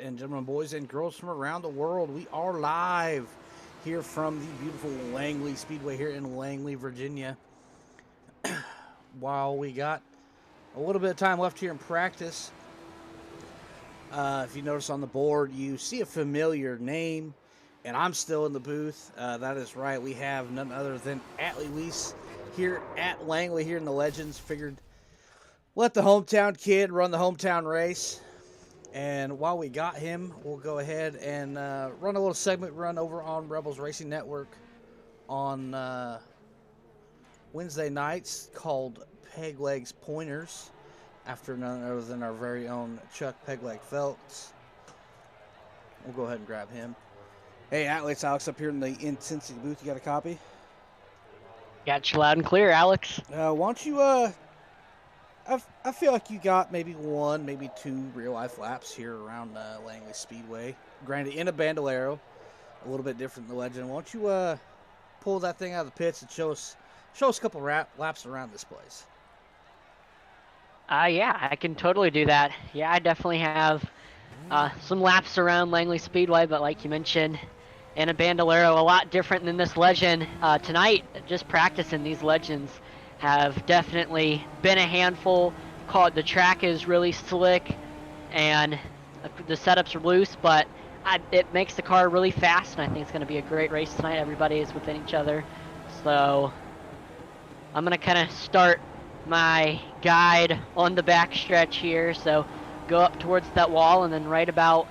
and gentlemen, boys and girls from around the world, we are live here from the beautiful Langley Speedway here in Langley, Virginia. While we got a little bit of time left here in practice, if you notice on the board, you see a familiar name, and I'm still in the booth. That is right, we have none other than Atlee Weiss here at Langley, here in the Legends. Figured let the hometown kid run the hometown race. And while we got him, we'll go ahead and run a little segment run over on Rebels Racing Network on Wednesday nights called Peg Legs Pointers, after none other than our very own Chuck Pegleg Phelps. We'll go ahead and grab him. Hey, Atlee, Alex up here in the Intensity booth. You got a copy? Got you loud and clear, Alex. Why don't you, I feel like you got maybe one, maybe two real-life laps here around Langley Speedway. Granted, in a Bandolero, a little bit different than the Legend. Why don't you pull that thing out of the pits and show us a couple laps around this place? Yeah, I can totally do that. Yeah, I definitely have some laps around Langley Speedway, but like you mentioned, in a Bandolero, a lot different than this Legend. Tonight, just practicing these Legends have definitely been a handful. The track is really slick, and the setups are loose, but it makes the car really fast, and I think it's going to be a great race tonight. Everybody is within each other, so I'm going to kind of start my guide on the back stretch here. So go up towards that wall, and then right about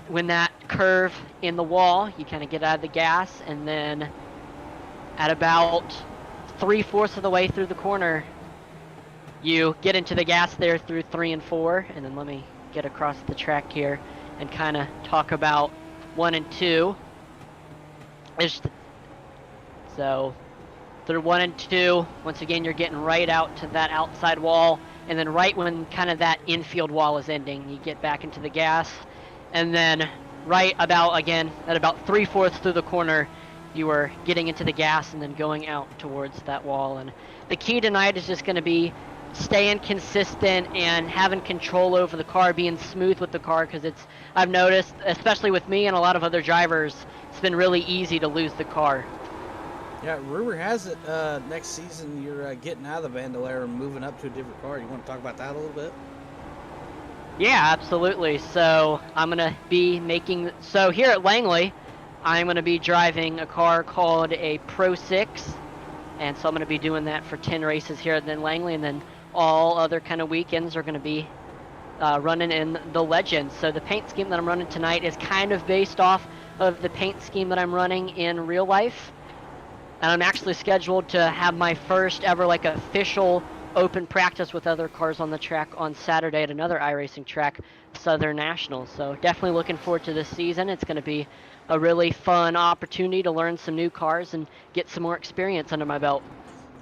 when that curve in the wall, you kind of get out of the gas, and then at about 3/4 of the way through the corner, you get into the gas there through 3 and 4, and then let me get across the track here and kind of talk about 1 and 2. So through 1 and 2, once again, you're getting right out to that outside wall, and then right when kind of that infield wall is ending, you get back into the gas, and then right about, again, at about 3/4 through the corner, you are getting into the gas and then going out towards that wall. And the key tonight is just going to be staying consistent and having control over the car, being smooth with the car, because I've noticed, especially with me and a lot of other drivers, it's been really easy to lose the car. Yeah, rumor has it next season you're getting out of the Bandolero and moving up to a different car. You want to talk about that a little bit? Yeah, absolutely. So I'm going to be so here at Langley, I'm going to be driving a car called a Pro 6, and so I'm going to be doing that for 10 races here at Langley, and then all other kind of weekends are going to be running in the Legend. So the paint scheme that I'm running tonight is kind of based off of the paint scheme that I'm running in real life, and I'm actually scheduled to have my first ever official open practice with other cars on the track on Saturday at another iRacing track, Southern National. So definitely looking forward to this season. It's going to be a really fun opportunity to learn some new cars and get some more experience under my belt.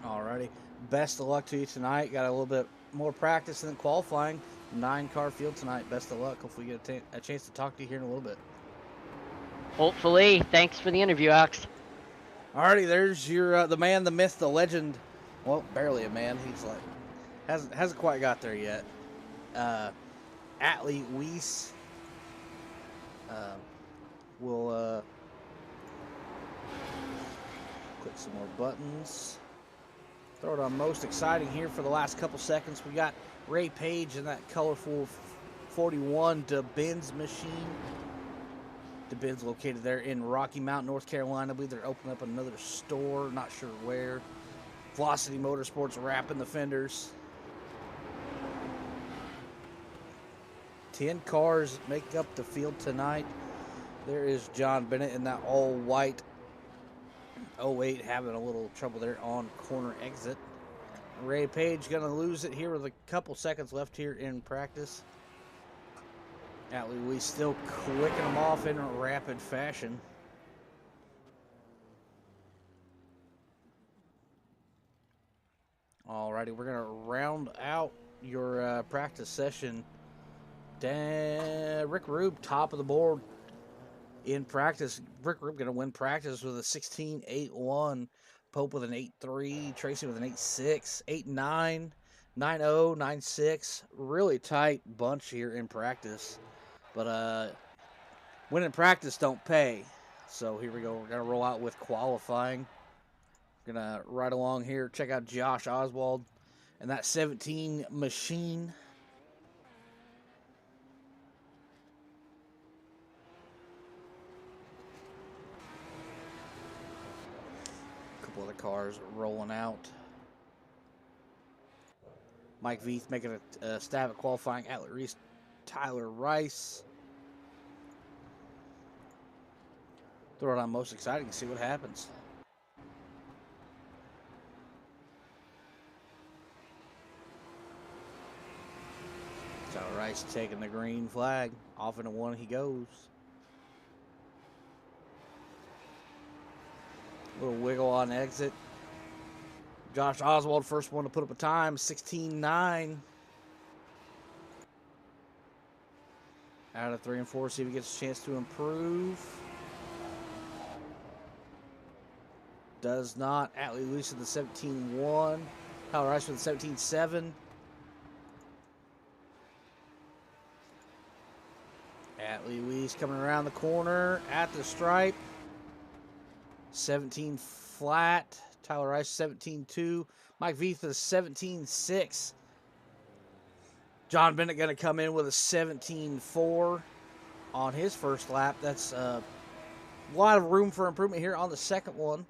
Alrighty. Best of luck to you tonight. Got a little bit more practice than qualifying. 9-car field tonight. Best of luck. Hopefully you get a chance to talk to you here in a little bit. Hopefully. Thanks for the interview, Alex. Alrighty, there's your the man, the myth, the legend. Well, barely a man. He's hasn't quite got there yet. Atlee Weiss. We'll click some more buttons. Throw it on most exciting here for the last couple seconds. We got Ray Page in that colorful 41 DeBenz machine. DeBenz located there in Rocky Mount, North Carolina. I believe they're opening up another store, not sure where. Velocity Motorsports wrapping the fenders. 10 cars make up the field tonight. There is John Bennett in that all-white 08, having a little trouble there on corner exit. Ray Page going to lose it here with a couple seconds left here in practice. Atlee Weiss still clicking them off in a rapid fashion. Alrighty, we're going to round out your practice session. Rick Rube, top of the board in practice. Rick Rube going to win practice with a 16.81. Pope with an 8.3. Tracy with an 8.6. 8.9. 9.0. 9.6. Really tight bunch here in practice. But winning practice don't pay. So here we go. We're gonna roll out with qualifying. Gonna ride along here. Check out Josh Oswald and that 17 machine. A couple other cars rolling out. Mike Veith making a stab at qualifying. Atlet Reese, Tyler Rice. Throwdown most exciting to see what happens. Tyler Rice taking the green flag. Off into one he goes. Little wiggle on exit. Josh Oswald, first one to put up a time, 16.9. Out of 3 and 4, see if he gets a chance to improve. Does not. Atlee Lewis with the 17.1. Tyler Rice with the 17.7. Atlee Lewis coming around the corner at the stripe. 17 flat. Tyler Rice 17.2. Mike Veith with a 17.6. John Bennett going to come in with a 17.4 on his first lap. That's a lot of room for improvement here on the second one.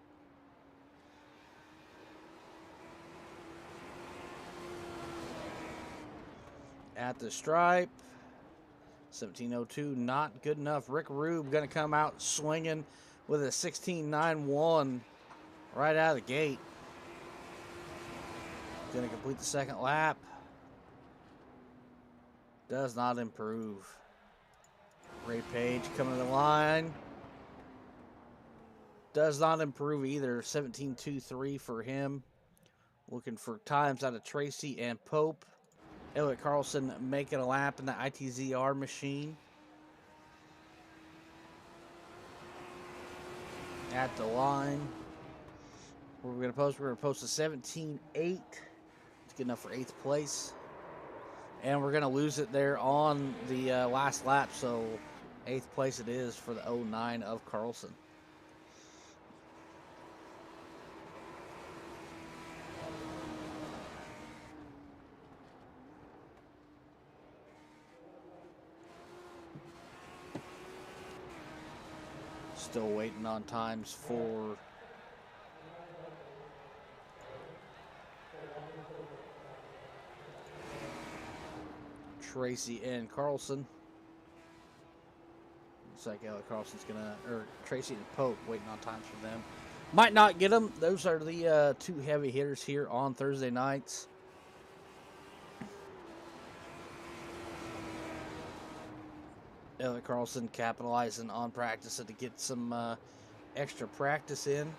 At the stripe. 17.02, not good enough. Rick Rube going to come out swinging with a 16.91 right out of the gate. Going to complete the second lap. Does not improve. Ray Page coming to the line. Does not improve either. 17.23 for him. Looking for times out of Tracy and Pope. Elliot Carlson making a lap in the ITZR machine. At the line. What we're going to post? We're going to post a 17.8. It's good enough for 8th place. And we're going to lose it there on the last lap. So 8th place it is for the 09 of Carlson. Still waiting on times for Tracy and Carlson. Looks like Elliot Carlson's gonna, or Tracy and Pope waiting on times for them. Might not get them. Those are the two heavy hitters here on Thursday nights. Elliot Carlson capitalizing on practice to get some extra practice in.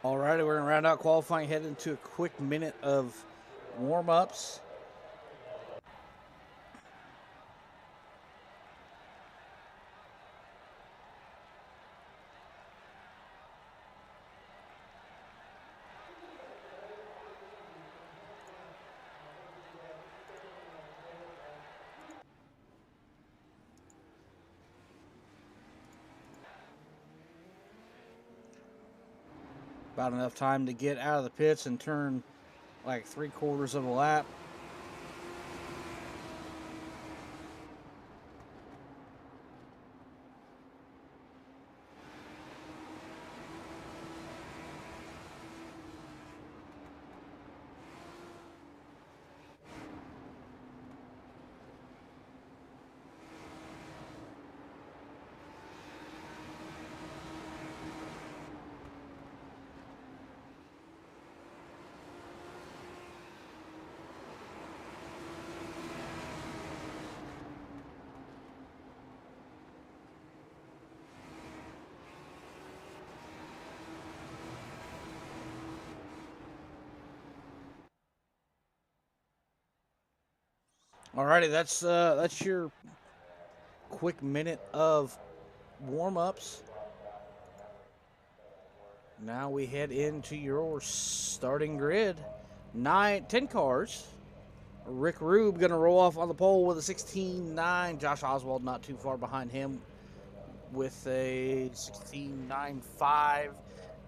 Alrighty, we're going to round out qualifying, head into a quick minute of warm-ups. About enough time to get out of the pits and turn like 3/4 of a lap. Alrighty, that's your quick minute of warm-ups. Now we head into your starting grid. 10 cars. Rick Rube going to roll off on the pole with a 16.9. Josh Oswald not too far behind him with a 16.95.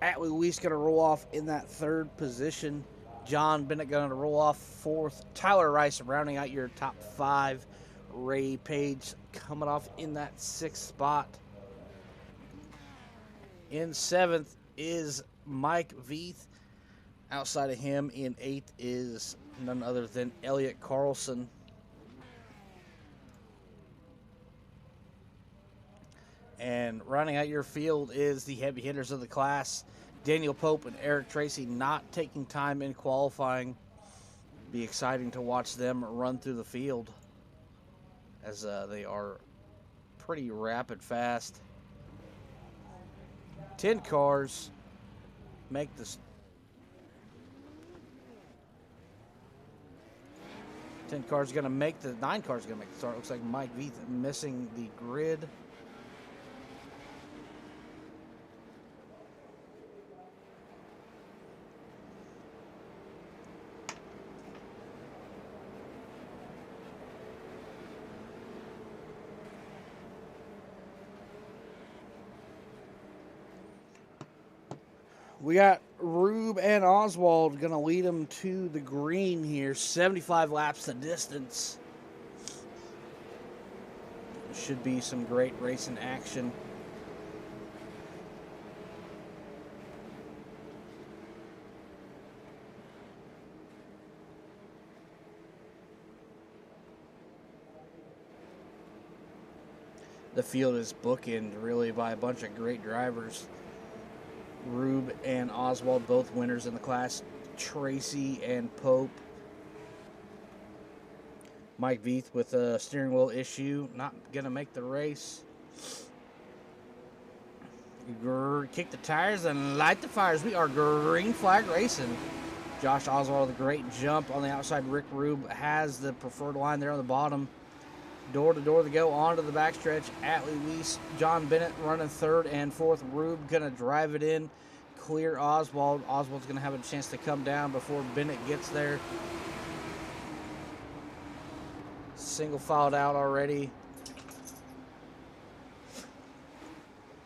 Atlee Weiss going to roll off in that third position. John Bennett going to roll off fourth. Tyler Rice rounding out your top 5. Ray Page coming off in that 6th spot. In 7th is Mike Veith. Outside of him in 8th is none other than Elliot Carlson. And rounding out your field is the heavy hitters of the class. Daniel Pope and Eric Tracy not taking time in qualifying. Be exciting to watch them run through the field as they are pretty rapid fast. 10 cars make this. 10 cars going to make the 9 cars going to make the start. Looks like Mike Veith missing the grid. We got Rube and Oswald going to lead them to the green here. 75 laps the distance. Should be some great racing action. The field is bookended really by a bunch of great drivers. Rube and Oswald, both winners in the class. Tracy and Pope. Mike Veith with a steering wheel issue. Not going to make the race. Kick the tires and light the fires. We are green flag racing. Josh Oswald with a great jump on the outside. Rick Rube has the preferred line there on the bottom. Door to door to go onto the backstretch. Atlee Weiss, John Bennett running 3rd and 4th. Rube going to drive it in. Clear Oswald. Oswald's going to have a chance to come down before Bennett gets there. Single filed out already.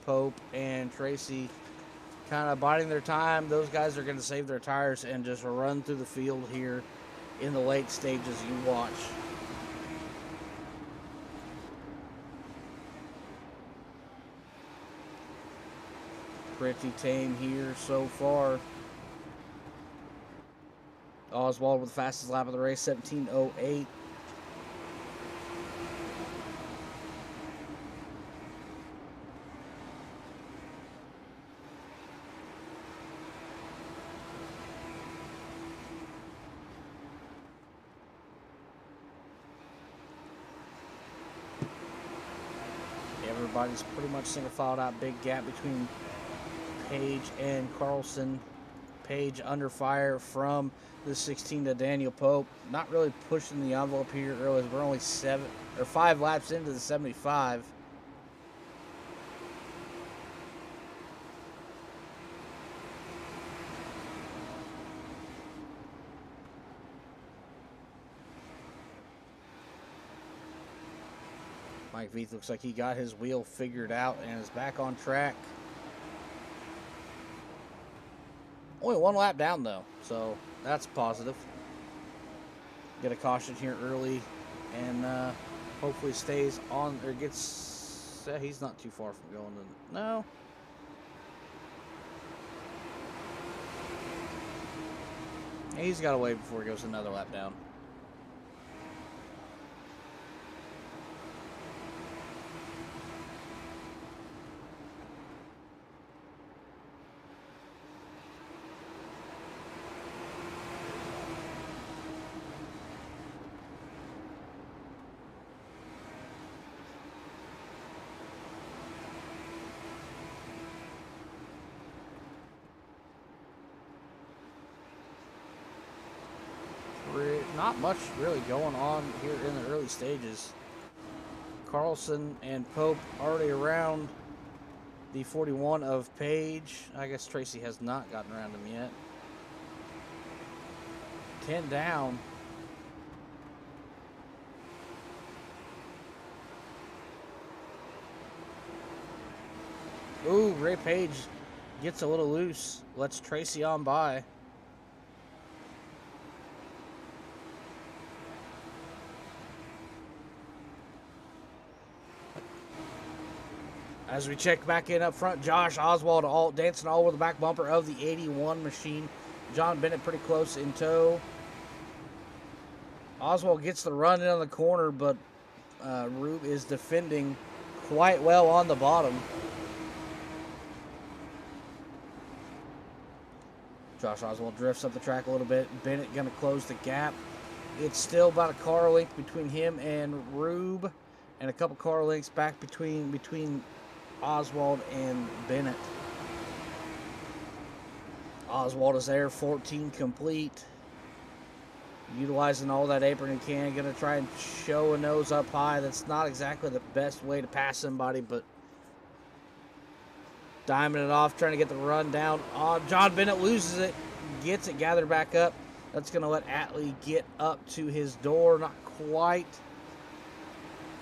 Pope and Tracy kind of biding their time. Those guys are going to save their tires and just run through the field here in the late stages. You watch. Pretty tame here so far. Oswald with the fastest lap of the race, 17:08. Everybody's pretty much single filed out. Big gap between Page and Carlson. Page under fire from the 16 to Daniel Pope. Not really pushing the envelope here early. We're only 5 laps into the 75. Mike Veith looks like he got his wheel figured out and is back on track. Only 1 lap down though, so that's positive. Get a caution here early, and hopefully stays on or gets. He's not too far from going to. No. He's got to wait before he goes another lap down. Not much really going on here in the early stages. Carlson and Pope already around the 41 of Page. I guess Tracy has not gotten around him yet. 10 down. Ooh, Ray Page gets a little loose. Lets Tracy on by. As we check back in up front, Josh Oswald dancing all over the back bumper of the 81 machine. John Bennett pretty close in tow. Oswald gets the run in on the corner, but Rube is defending quite well on the bottom. Josh Oswald drifts up the track a little bit. Bennett going to close the gap. It's still about a car length between him and Rube, and a couple car lengths back between Oswald and Bennett. Oswald is there, 14 complete. Utilizing all that apron he can. Going to try and show a nose up high. That's not exactly the best way to pass somebody, but diming it off, trying to get the run down. John Bennett loses it, gets it gathered back up. That's going to let Atlee get up to his door. Not quite.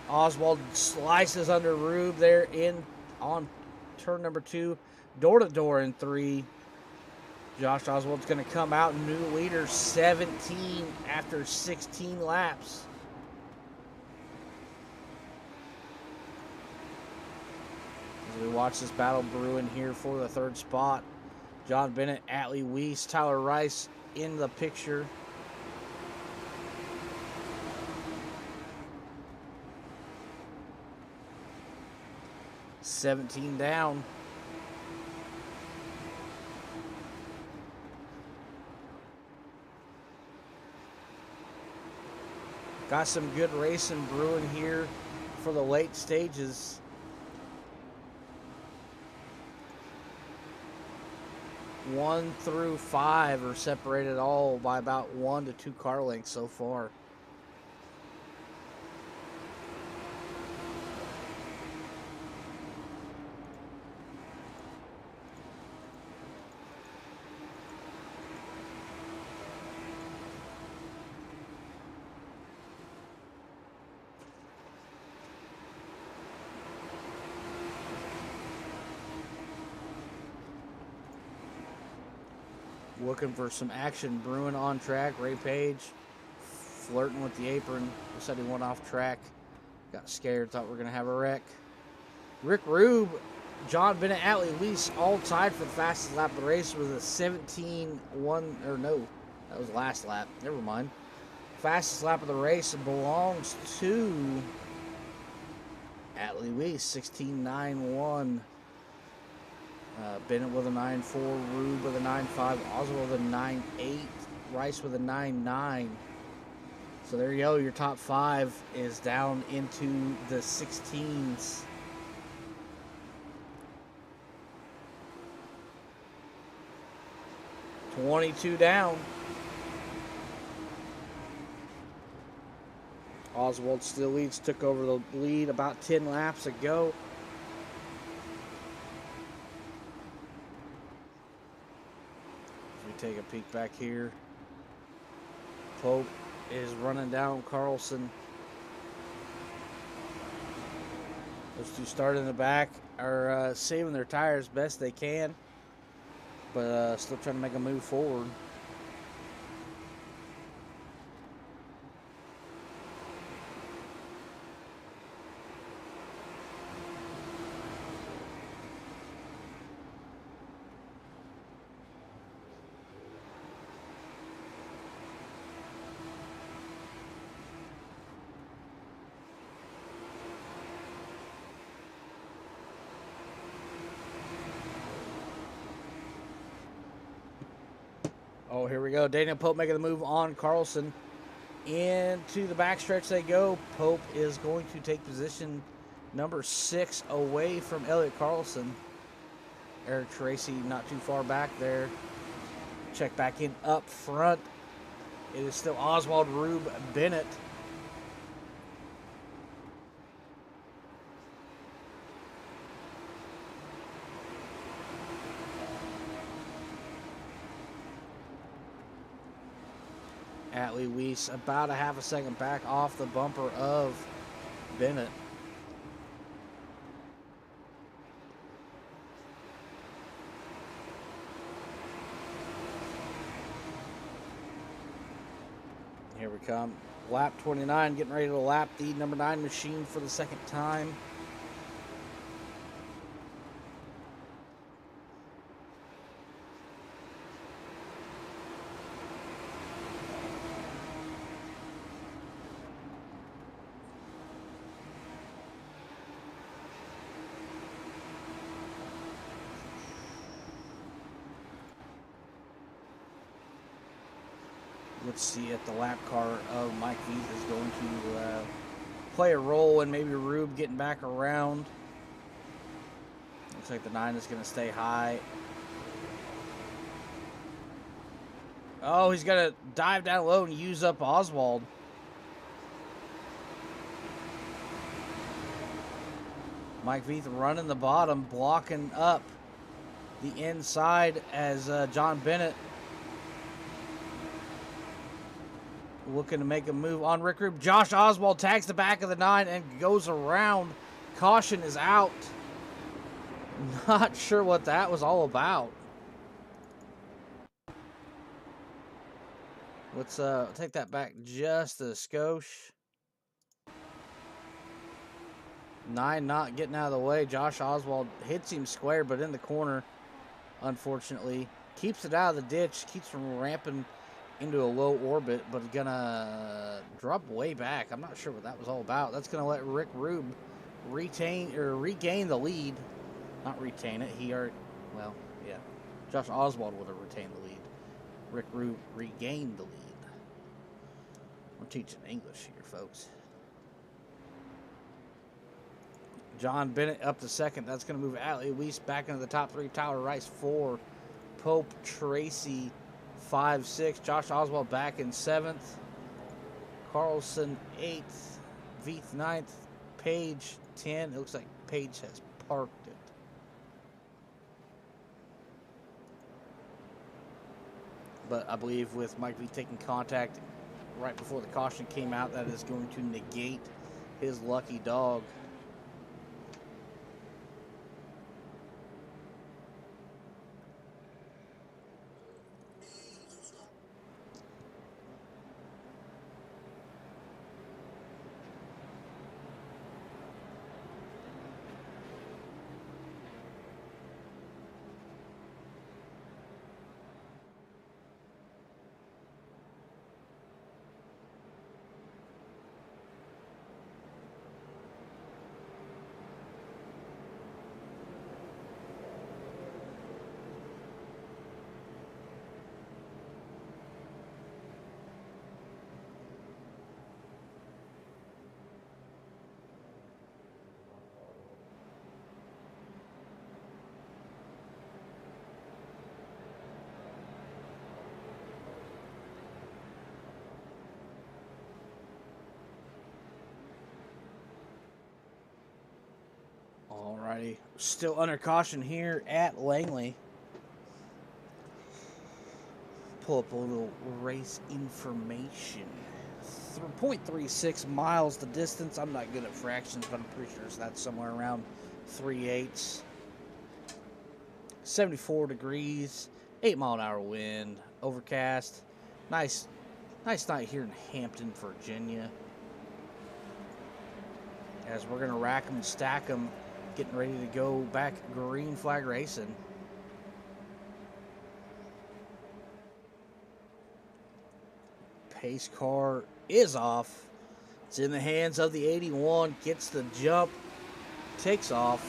Oswald slices under Rube there on turn number 2, door to door in 3. Josh Oswald's going to come out new leader, 17 after 16 laps. As we watch this battle brewing here for the 3rd spot, John Bennett, Atlee Weiss, Tyler Rice in the picture. $17 down. Got some good racing brewing here for the late stages. One through 5 are separated all by about 1 to 2 car lengths so far. Looking for some action brewing on track. Ray Page flirting with the apron. Said he went off track. Got scared, thought we were going to have a wreck. Rick Rube, John Bennett, Atlee Weiss all tied for the fastest lap of the race with a 17-1. Or no, that was last lap. Never mind. Fastest lap of the race belongs to Atlee Weiss, 16.91. Bennett with a 9.4, Rube with a 9.5, Oswald with a 9.8, Rice with a 9.9. So there you go. Your top 5 is down into the 16s. 22 down. Oswald still leads, took over the lead about 10 laps ago. If we take a peek back here, Pope is running down Carlson. Those two start in the back are saving their tires best they can, but still trying to make a move forward. Oh, here we go. Daniel Pope making the move on Carlson. Into the backstretch they go. Pope is going to take position number 6 away from Elliott Carlson. Eric Tracy not too far back there. Check back in up front. It is still Oswald, Rube, Bennett. Atlee Weiss about a half a second back off the bumper of Bennett. Here we come. Lap 29, getting ready to lap the number 9 machine for the second time. Let's see if the lap car of Mike Veith is going to play a role in maybe Rube getting back around. Looks like the 9 is going to stay high. Oh, he's going to dive down low and use up Oswald. Mike Veith running the bottom, blocking up the inside as John Bennett looking to make a move on Rick Rube. Josh Oswald tags the back of the 9 and goes around. Caution is out. Not sure what that was all about. Let's take that back just a skosh. 9 not getting out of the way. Josh Oswald hits him square, but in the corner, unfortunately. Keeps it out of the ditch, keeps from ramping into a low orbit, but gonna drop way back. I'm not sure what that was all about. That's gonna let Rick Rube regain the lead. Not retain it. He already, well, yeah. Josh Oswald would have retained the lead. Rick Rube regained the lead. We're teaching English here, folks. John Bennett up to second. That's gonna move Atlee Weiss back into the top 3. Tyler Rice 4. Pope Tracy 5, 6. Josh Oswald back in 7th. Carlson 8th. Veith 9th. Page 10. It looks like Page has parked it. But I believe with Mike Veith taking contact right before the caution came out, that is going to negate his lucky dog. Alrighty, still under caution here at Langley. Pull up a little race information. 0.36 miles the distance. I'm not good at fractions, but I'm pretty sure that's somewhere around 3/8. 74 degrees, 8-mile-an-hour wind, overcast. Nice night here in Hampton, Virginia. As we're gonna rack them and stack them, getting ready to go back green flag racing. Pace car is off. It's in the hands of the 81. Gets the jump. Takes off.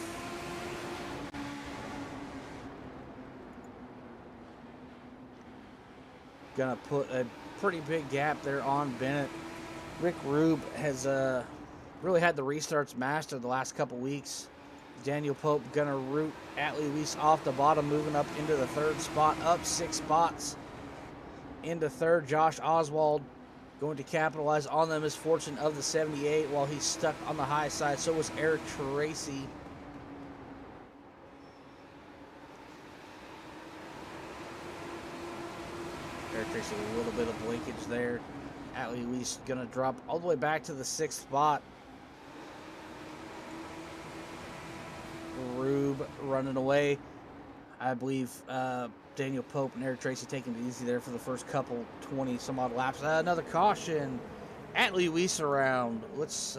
Gonna put a pretty big gap there on Bennett. Rick Rube has really had the restarts mastered the last couple weeks. Daniel Pope gonna root Atlee Weiss off the bottom, moving up into the third spot, up 6 spots. Into third, Josh Oswald going to capitalize on the misfortune of the 78 while he's stuck on the high side. So was Eric Tracy. Eric Tracy, a little bit of linkage there. Atlee Weiss going to drop all the way back to the 6th spot. Rube running away. I believe Daniel Pope and Eric Tracy taking it easy there for the first couple 20 some odd laps. Another caution. Atlee Weiss around. Let's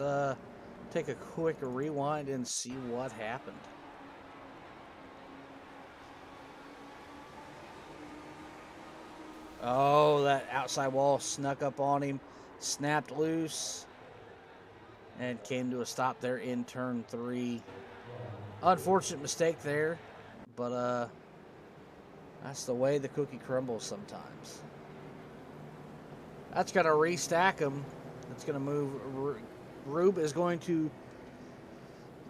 take a quick rewind and see what happened. Oh, that outside wall snuck up on him, snapped loose, and came to a stop there in turn 3. Unfortunate mistake there, but that's the way the cookie crumbles sometimes. That's going to restack him. It's going to move. Rube is going to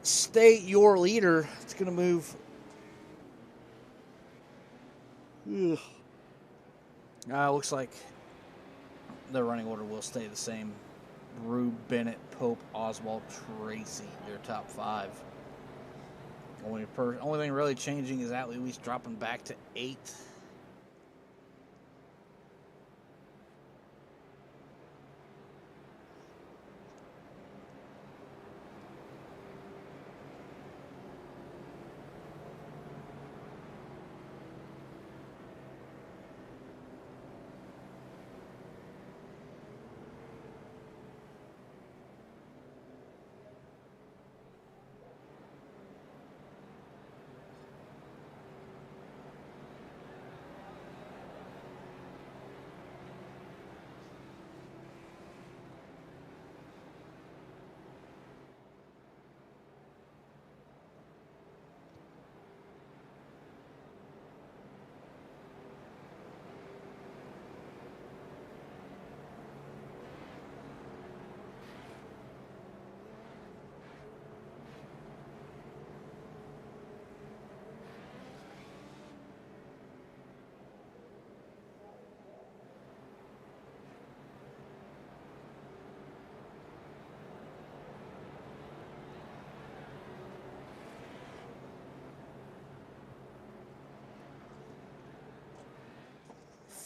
stay your leader. It's going to move. Looks like the running order will stay the same. Rube, Bennett, Pope, Oswald, Tracy, their top 5. Only thing really changing is Atlee Weiss dropping back to 8th.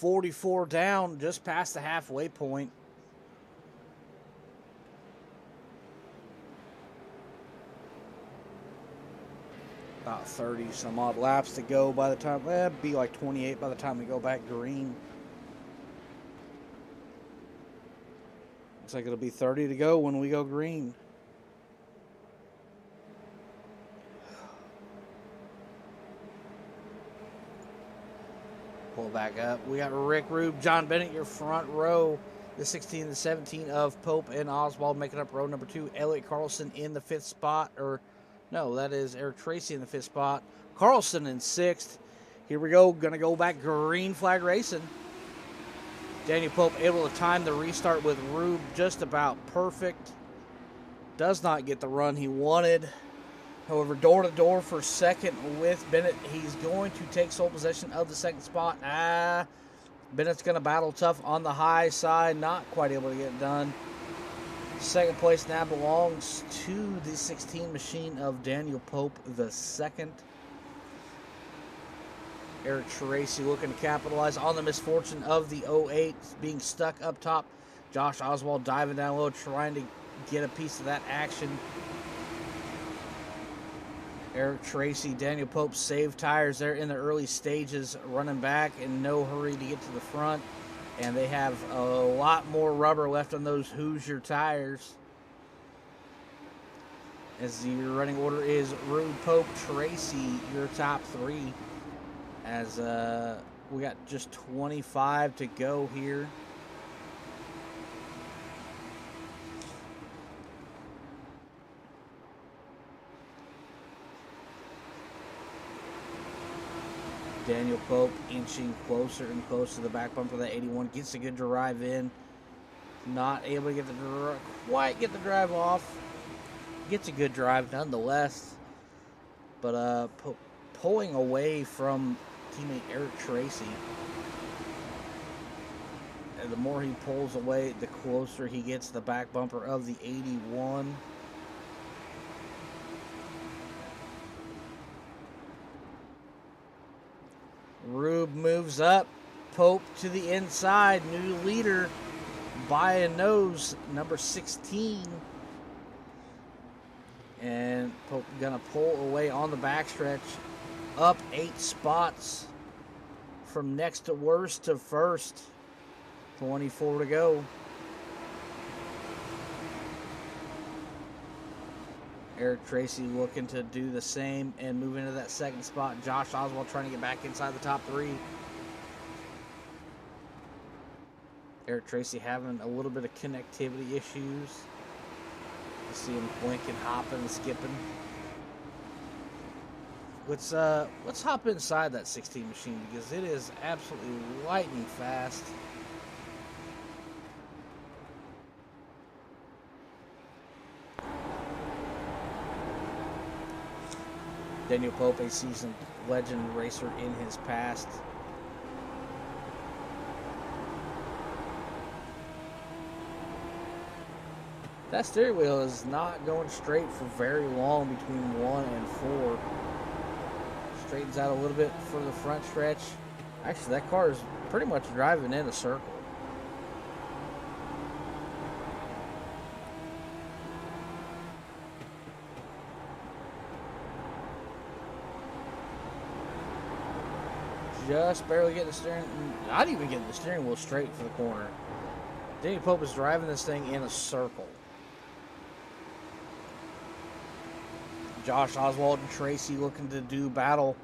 .44 down, just past the halfway point. About 30 some odd laps to go by the time, it'd be like 28 by the time we go back green. Looks like it'll be 30 to go when we go green. Pull back up. We got Rick Rube, John Bennett, your front row. The 16 and the 17 of Pope and Oswald making up row number 2. Elliot Carlson in the 5th spot. Or, no, that is Eric Tracy in the 5th spot. Carlson in 6th. Here we go. Going to go back green flag racing. Daniel Pope able to time the restart with Rube just about perfect. Does not get the run he wanted. However, door-to-door for second with Bennett. He's going to take sole possession of the 2nd spot. Bennett's going to battle tough on the high side. Not quite able to get it done. Second place now belongs to the 16 machine of Daniel Pope the second. Eric Tracy looking to capitalize on the misfortune of the 08 being stuck up top. Josh Oswald diving down low, trying to get a piece of that action. Eric Tracy, Daniel Pope saved tires there in the early stages, running back in no hurry to get to the front. And they have a lot more rubber left on those Hoosier tires. As the running order is Rube, Pope, Tracy, your top three. As we got just 25 to go here. Daniel Pope inching closer and closer to the back bumper of the 81. Gets a good drive in. Not able to get quite get the drive off. Gets a good drive nonetheless. But pulling away from teammate Eric Tracy. And the more he pulls away, the closer he gets to the back bumper of the 81. Rube moves up. Pope to the inside. New leader by a nose, number 16. And Pope gonna pull away on the backstretch. Up 8 spots from next to worst to first. 24 to go. Eric Tracy looking to do the same and move into that second spot. Josh Oswald trying to get back inside the top 3. Eric Tracy having a little bit of connectivity issues. You see him blinking, hopping, and skipping. Let's hop inside that 16 machine because it is absolutely lightning fast. Daniel Pope, a seasoned legend racer in his past. That steering wheel is not going straight for very long between 1 and 4. Straightens out a little bit for the front stretch. Actually, that car is pretty much driving in a circle. Just barely getting the steering, not even getting the steering wheel straight for the corner. Daniel Pope is driving this thing in a circle. Josh Oswald and Tracy looking to do battle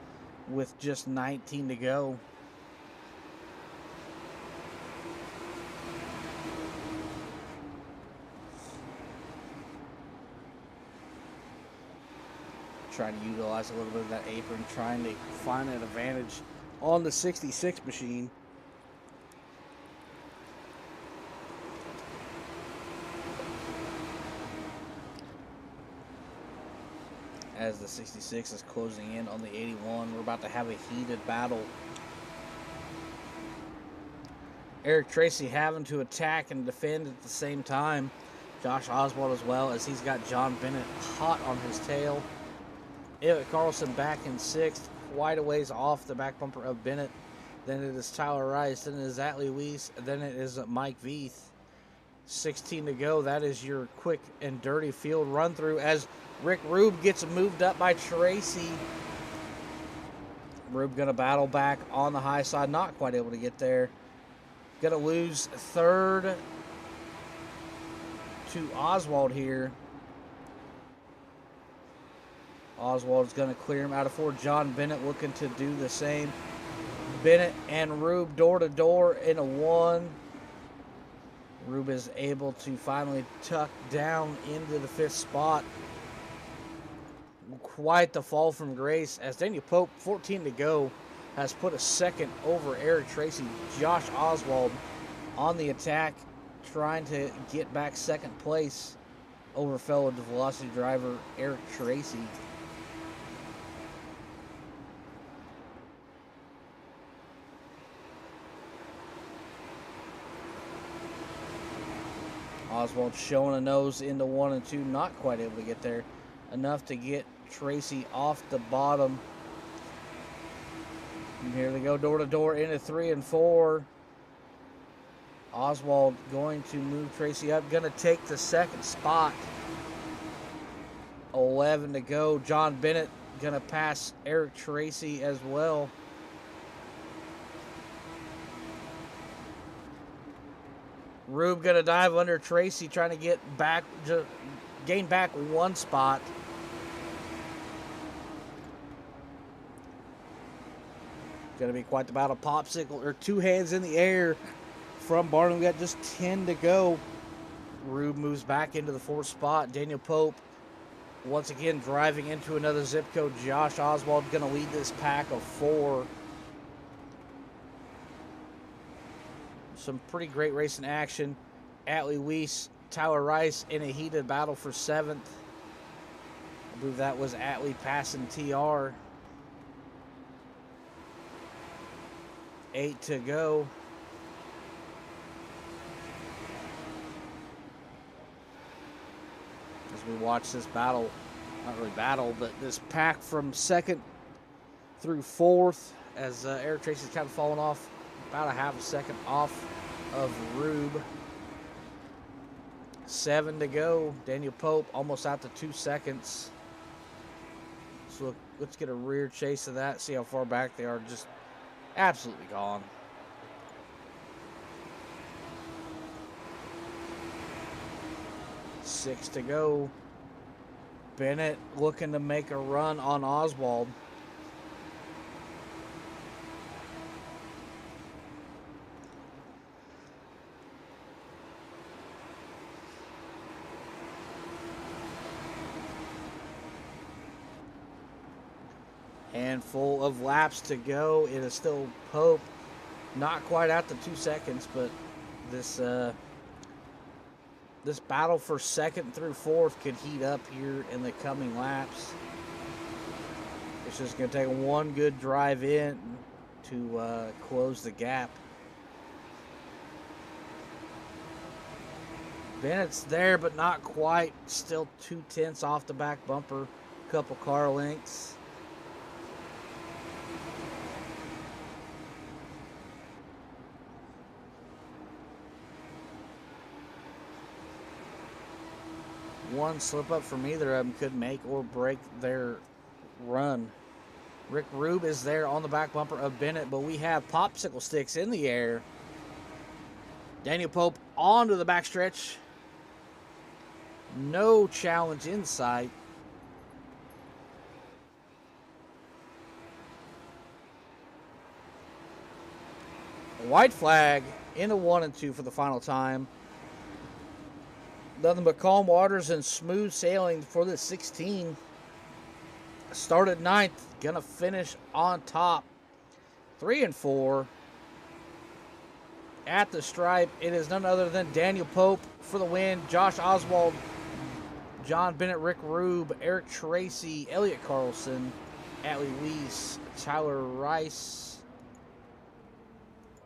with just 19 to go. Trying to utilize a little bit of that apron, trying to find an advantage on the 66 machine. As the 66 is closing in on the 81, we're about to have a heated battle. Eric Tracy having to attack and defend at the same time. Josh Oswald as well, as he's got John Bennett hot on his tail. Evan Carlson back in 6th, quite a ways off the back bumper of Bennett. Then it is Tyler Rice, then it is Atlee Weiss, then it is Mike Veith. 16 to go. That is your quick and dirty field run through as Rick Rube gets moved up by Tracy. Rube gonna battle back on the high side, not quite able to get there. Gonna lose 3rd to Oswald here. Oswald's gonna clear him out of 4. John Bennett looking to do the same. Bennett and Rube door to door in a 1. Rube is able to finally tuck down into the 5th spot. Quite the fall from grace as Daniel Pope, 14 to go, has put a second over Eric Tracy. Josh Oswald on the attack, trying to get back 2nd place over fellow Velocity driver Eric Tracy. Oswald showing a nose into 1 and 2, not quite able to get there. Enough to get Tracy off the bottom. And here they go, door to door into 3 and 4. Oswald going to move Tracy up, going to take the second spot. 11 to go. John Bennett going to pass Eric Tracy as well. Rube going to dive under Tracy, trying to get back, gain back 1 spot. Going to be quite the battle. Popsicle, or 2 hands in the air from Barnum. We got just 10 to go. Rube moves back into the 4th spot. Daniel Pope once again driving into another zip code. Josh Oswald going to lead this pack of 4. Some pretty great racing action. Atlee Weiss, Tyler Rice in a heated battle for 7th. I believe that was Atlee passing TR. 8 to go. As we watch this battle, not really battle, but this pack from 2nd through 4th, as Eric Tracy's kind of fallen off, about a half a second off of Rube. 7 to go. Daniel Pope almost out to 2 seconds. So let's get a rear chase of that, see how far back they are. Just absolutely gone. Six to go. Bennett looking to make a run on Oswald. Handful of laps to go. It is still Pope. Not quite out to 2 seconds, but this battle for 2nd through 4th could heat up here in the coming laps. It's just going to take 1 good drive in to close the gap. Bennett's there, but not quite. Still 2/10 off the back bumper. Couple car lengths. One slip up from either of them could make or break their run. Rick Rube is there on the back bumper of Bennett, but we have popsicle sticks in the air. Daniel Pope onto the backstretch. No challenge in sight. White flag into 1 and 2 for the final time. Nothing but calm waters and smooth sailing for the 16. Started 9th, gonna finish on top. 3 and 4. At the stripe, it is none other than Daniel Pope for the win. Josh Oswald, John Bennett, Rick Rube, Eric Tracy, Elliott Carlson, Atlee Weiss, Tyler Rice,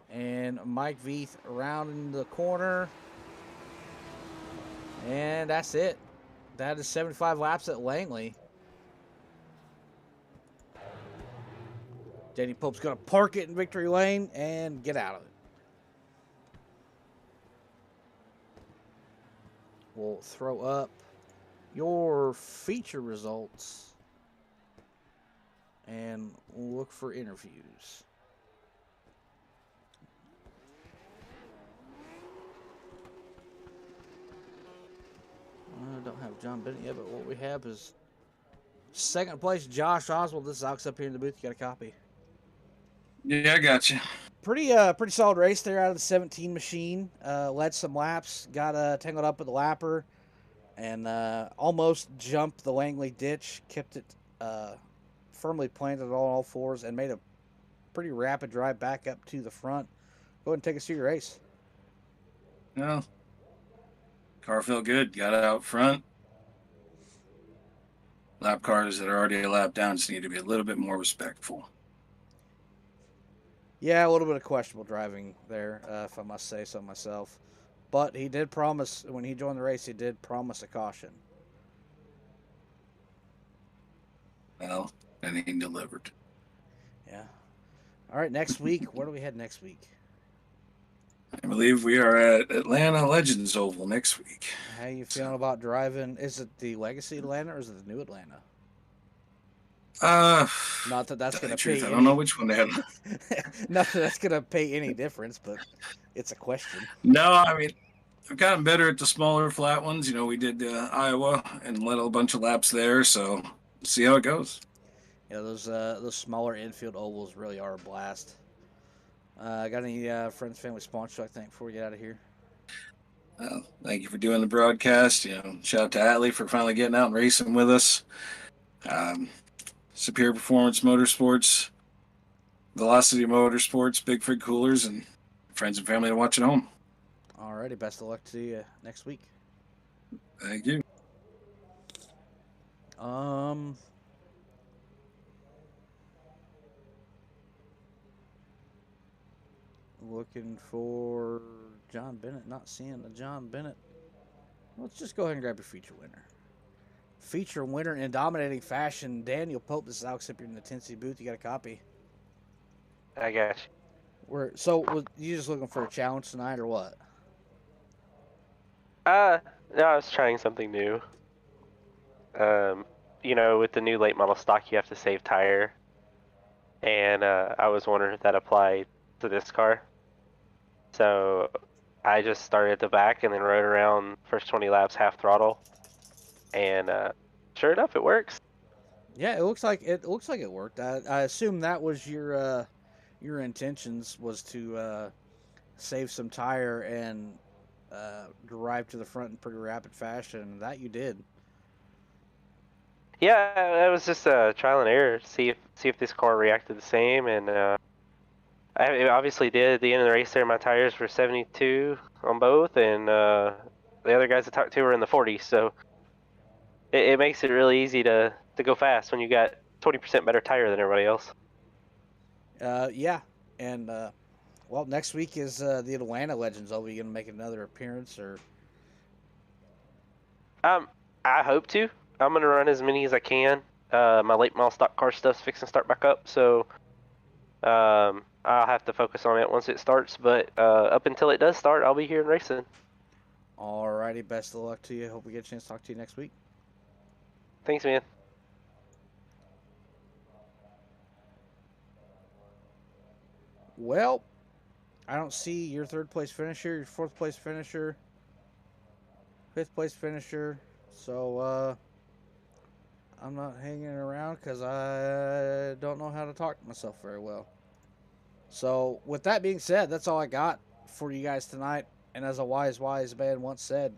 and Mike Veith around the corner. And that's it. That is 75 laps at Langley. Danny Pope's going to park it in victory lane and get out of it. We'll throw up your feature results and look for interviews. I don't have John Bennett yet, but what we have is 2nd place, Josh Oswald. This is Alex up here in the booth. You got a copy? Yeah, I got you. Pretty solid race there out of the 17 machine. Led some laps, got tangled up with the lapper, and almost jumped the Langley ditch. Kept it firmly planted on all fours and made a pretty rapid drive back up to the front. Go ahead and take us through your race. No. Car felt good. Got it out front. Lap cars that are already a lap down just need to be a little bit more respectful. Yeah, a little bit of questionable driving there, if I must say so myself. But he did promise, when he joined the race, he did promise a caution. Well, and he delivered. Yeah. All right, next week. Where do we head next week? I believe we are at Atlanta Legends Oval next week. How you feeling about driving? Is it the Legacy Atlanta or is it the new Atlanta? Not that that's going to pay I any. don't know which one they have. Not that that's going to pay any difference, but it's a question. No, I mean, I've gotten better at the smaller flat ones. You know, we did Iowa and led a bunch of laps there, so we'll see how it goes. Yeah, those smaller infield ovals really are a blast. Got any friends, family, sponsors? I think before we get out of here. Thank you for doing the broadcast. Shout out to Atlee for finally getting out and racing with us. Superior Performance Motorsports, Velocity Motorsports, Big Frig Coolers, and friends and family to watch at home. Alrighty, best of luck to you next week. Thank you. Looking for John Bennett. Not seeing the John Bennett. Let's just go ahead and grab your feature winner. Feature winner in dominating fashion, Daniel Pope. This is Alex Hipper in the Tennessee booth. You got a copy? I got you. Was you just looking for a challenge tonight or what? No, I was trying something new. With the new late model stock, you have to save tire, and I was wondering if that applied to this car. So I just started at the back and then rode around first 20 laps half throttle, and sure enough, it works. Yeah, it looks like it worked. I assume that was your intentions was to save some tire and drive to the front in pretty rapid fashion. That you did. Yeah, it was just a trial and error. See if this car reacted the same, and it obviously did. At the end of the race there, my tires were 72 on both, and the other guys I talked to were in the 40s. So it makes it really easy to go fast when you got 20% better tire than everybody else. Yeah, and next week is the Atlanta Legends. Are we gonna make another appearance or? I hope to. I'm gonna run as many as I can. My late model stock car stuff's fixing to start back up, so I'll have to focus on it once it starts. But up until it does start, I'll be here and racing. Alrighty, best of luck to you. Hope we get a chance to talk to you next week. Thanks, man. Well, I don't see your third place finisher, your fourth place finisher, fifth place finisher. So I'm not hanging around because I don't know how to talk to myself very well. So with that being said, that's all I got for you guys tonight. And as a wise man once said,